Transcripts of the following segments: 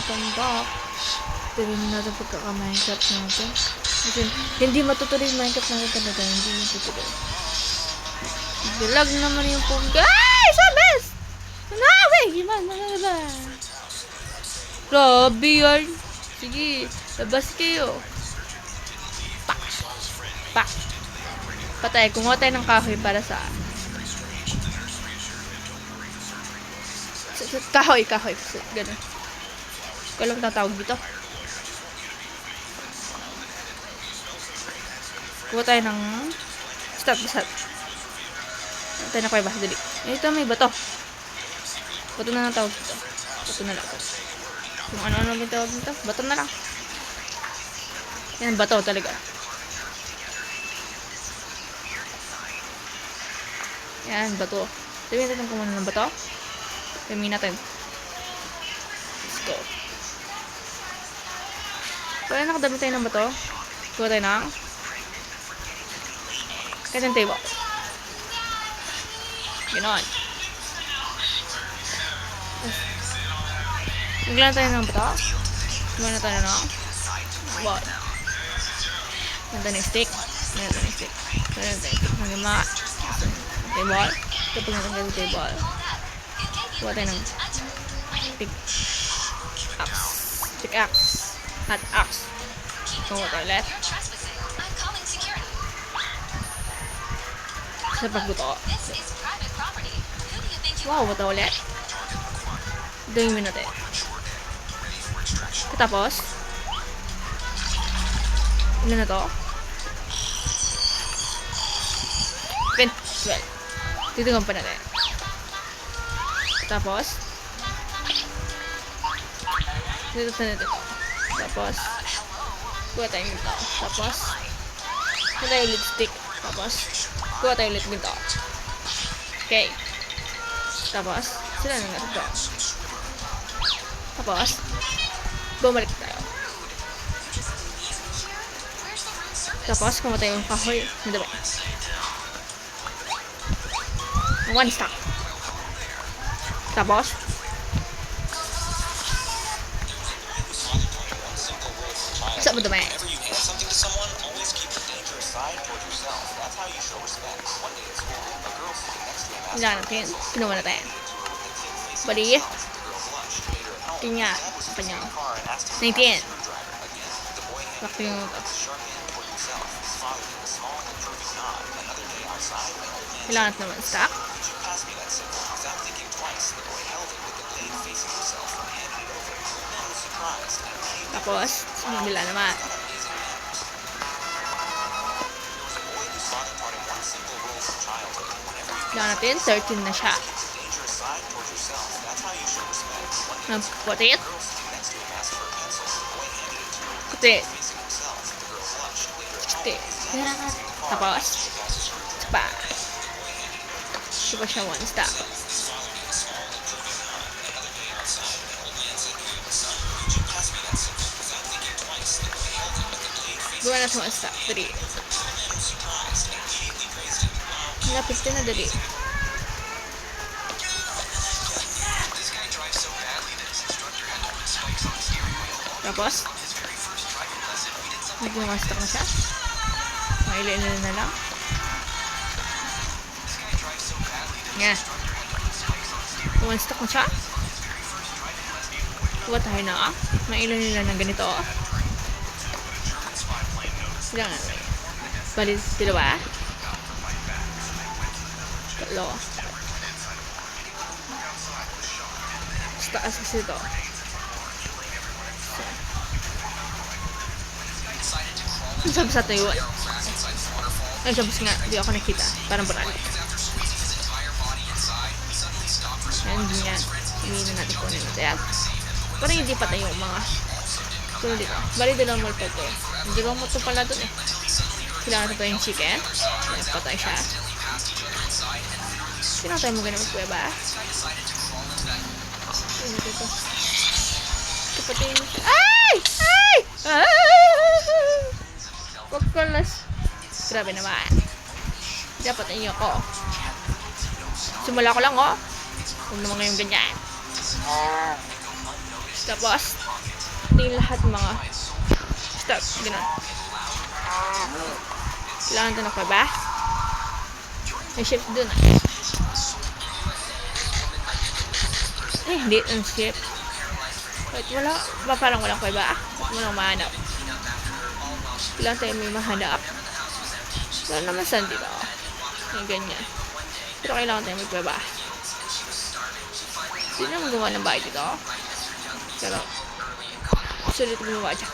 welcome back. Tuloy na natin pagkaka-Minecraft natin. Kasi hindi matutuloy yung Minecraft natin talaga. Hindi matutuloy. Bilag naman yung phone. Ay! Sabes! Nawe! Gimana ba? Grabe yan. Sige, labas kayo. Pak! Pak! Patay, kumuha tayo ng kahoy para sa... Kahoy. Ganun. Ikaw lang tatawag dito. Kuha tayo ng... Stop. Tayo na kayo ba? Dali. Ito, may bato. Bato na lang tawag dito. Bato na lang. Kung ano-ano yung tawag dito. Bato na lang. Yan, bato talaga. Yan, bato. Sabihin natin kung ano ng bato. Sabihin natin. Let's go. Kaya nakadami tayo ng bato. Kuha tayo ng kitchen table. Ganoon. Naglaan tayo ng bato. Ganoon tayo ng wall. Ganda ng stick. Hanggang mga table. Kapag natin yung table. Kuha tayo ng pickaxe. At axe. Kuha tayo ulit. Sa pagbuto. Wow, buto ulit. Doing mo natin. Tapos, ilan na to? 12. Titingnan pa natin. Tapos, dito natin. Tapos, kuha tayo nito. Tapos, kuha tayo ulit stick. Tapos, kuha tayo ulit nito. Okay. Tapos, sila na natin ito. Tapos, bumalik tayo. Tapos, kuha tayo yung kahoy. Madami. One stack. Tapos, isa madami. Hilang natin. Kinuha natin. Bali. Kanya. Apa niya? 19. Bakit yung ito? Hilang natin naman stack. Tapos, sumabila naman. Hilang natin, 13 na siya. Putit. Tapos, spa. Diba siya one stack. Buwan na one stack. 3. Lapit ka na dali. Tapos, nag-master na siya. Mailan na lang. Nga. One stack na siya. Kuha tayo na. Mailan nila ng ganito. Silang na. Bali, dalawa. Tatlo. Sa taas kasi ito. Sabi sa tayo. Ay, sabi nga, di ako nakita. Parang barali. Ayan, hindi nga. Sabihin na natin kung ano natin. Parang hindi pa tayo mga tulad dito. Bali, dalawang multo to. Dalawang multo pala dun eh. Kailangan natin pa yung chicken. Ayan, patay siya. Kailangan tayo mo ganun magpuya ba? Ayan, dito. Kapatay mo siya. Ay! Pagkalas. Grabe naman. Dapat inyo ko. Simula ko lang, oh. Huwag naman ngayong ganyan. Tapos, ito yung lahat mga stop. Ganun. Kailangan ito na ba? May shift dun ah. Hindi ang shift. Wait, wala. Parang walang ba? Ba't mo lang mahanap? Kailangan tayo may mahanap. Wala naman saan dito. Yung ganyan. Pero kailangan tayo may ba? Hindi naman gumawa ng bahay dito. Pero, sulit gumawa dyan.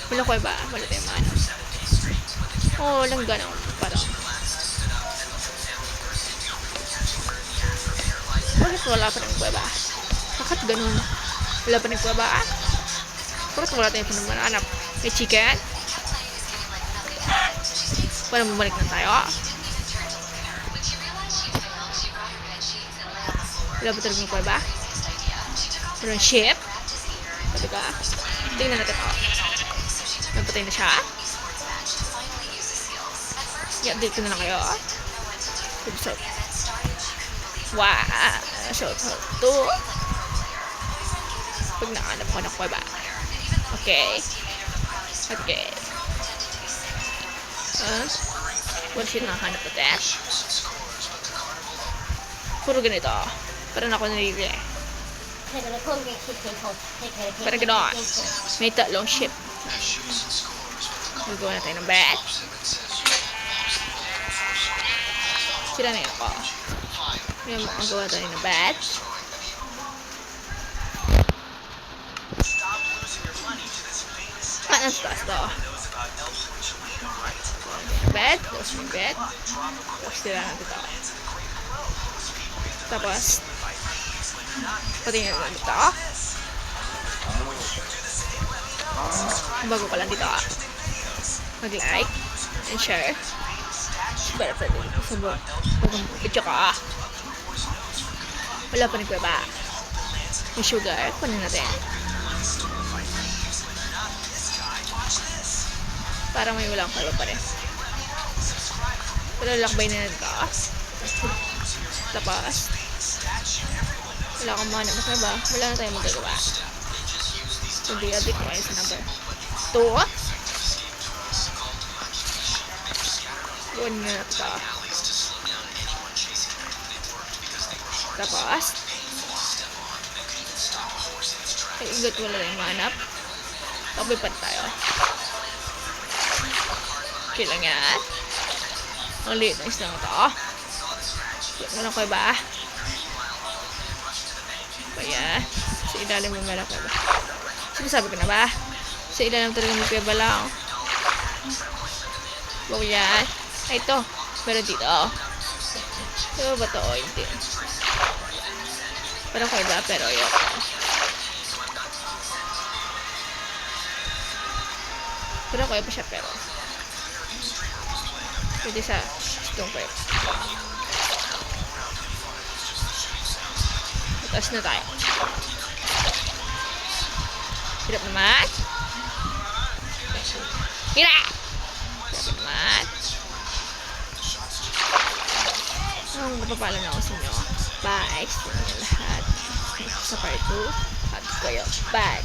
Wala ko ba? Wala tayong mahanap. Oo, walang ganun. Parang. Bakit wala pa ng kuweba? Bakit ganun? Wala pa ng kuweba? Bakit wala tayong pinagmananap? May chicken? Parang bumalik na tayo. Wala ba talagang kuweba? Parang ship? Sabi ka? Tingnan natin ako. Nagpatay na siya. I-update ko na lang kayo. Episode. Wow! Shout out to. Pag nakahanap ko na kuweba. Okay. Okay. Wala siya nakahanap natin. Puro ganito. Parang ako nalili. Parang gano'n. May tatlong ship. Gagawa na tayo ng bed. Sila na yun ako. Ngayon makagawa tayo ng bed. Nasa taas to. Bed. Tapos yung bed. Tapos sila natin ito. Tapos patingin natin ito. Bago pa lang dito. Mag-like and share. Para sa dito sa buong video ka. Wala pa rin kuweba. May sugar. Kunin natin. Parang may walang kuweba pa rin. Pero lakbay na natin ka. Tapos wala akong mahanap na kuweba. Wala na tayong magagawa. So, di-update ko kayo sa number 2. Doon nga na ito. Tapos ay igot wala na yung mahanap. Pabipat tayo. Okay lang yan. Ang liit na islang ito. Walang ko ba? Kaya sa ilalim mo meron ko ba? Sinasabi ko na ba? Sa ilalim talaga may kuweba lang. Bago yan. Ay ito. Pero dito. Ito ba ito? O hindi. Parang kuweba pero ayoko. Pero kuweba siya pero. Pwede sa itong kuweba. Taas na tayo. Hirap naman. Hirap! Hirap naman. Napapala na ako sa inyo. Bye. Sa inyo lahat. Sa part 2. At kayo. Bye.